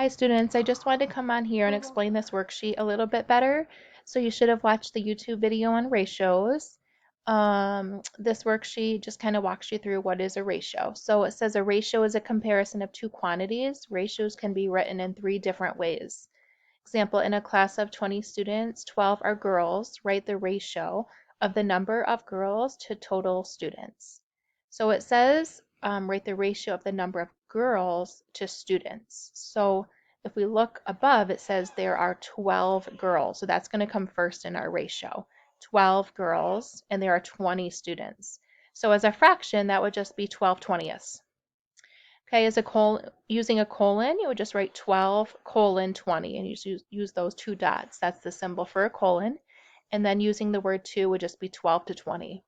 Hi students, I just wanted to come on here and explain this worksheet a little bit better. So you should have watched the YouTube video on ratios. This worksheet just kind of walks you through what is a ratio. So it says a ratio is a comparison of two quantities. Ratios can be written in 3 different ways. Example, in a class of 20 students, 12 are girls. Write the ratio of the number of girls to total students. So it says write the ratio of the number of girls to students. So if we look above, it says there are 12 girls. So that's going to come first in our ratio. 12 girls, and there are 20 students. So as a fraction, that would just be 12/20ths. Okay, using a colon, you would just write 12 colon 20 and use those 2 dots. That's the symbol for a colon. And then using the word 2 would just be 12 to 20.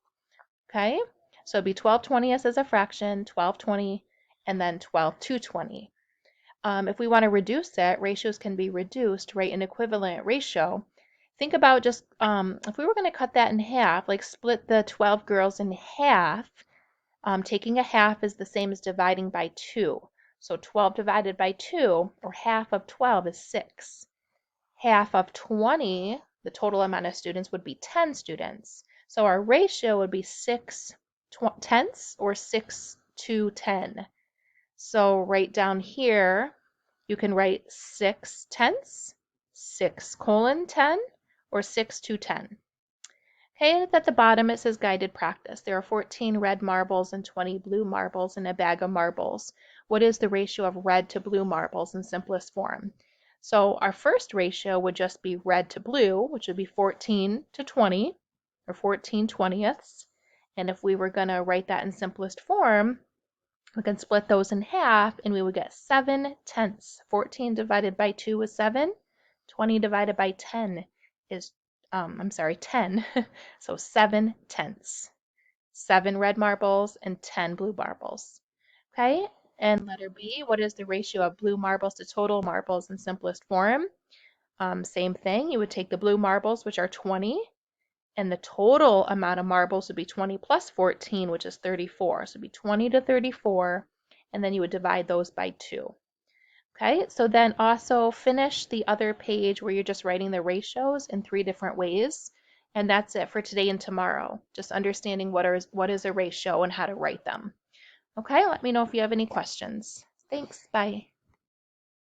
Okay, so it'd be 12/20ths as a fraction, 12/20, and then 12 to 20. If we want to reduce it, ratios can be reduced, write an equivalent ratio. Think about just if we were going to cut that in half, like split the 12 girls in half, taking a half is the same as dividing by 2. So 12 divided by 2, or half of 12, is 6. Half of 20, the total amount of students, would be 10 students. So our ratio would be 6/10ths or 6 to 10. So right down here, you can write 6/10ths, 6:10, or 6 to 10. Okay, and at the bottom it says guided practice. There are 14 red marbles and 20 blue marbles in a bag of marbles. What is the ratio of red to blue marbles in simplest form? So our first ratio would just be red to blue, which would be 14 to 20, or 14/20ths. And if we were going to write that in simplest form, we can split those in half and we would get 7/10ths. 14 divided by 2 is 7. 20 divided by 10 is 10. So 7/10ths. 7 red marbles and 10 blue marbles. Okay, and letter B, what is the ratio of blue marbles to total marbles in simplest form? Same thing, you would take the blue marbles, which are 20, and the total amount of marbles would be 20 plus 14, which is 34. So it'd be 20 to 34, and then you would divide those by 2. Okay, so then also finish the other page where you're just writing the ratios in 3 different ways. And that's it for today and tomorrow. Just understanding what is a ratio and how to write them. Okay, let me know if you have any questions. Thanks, bye.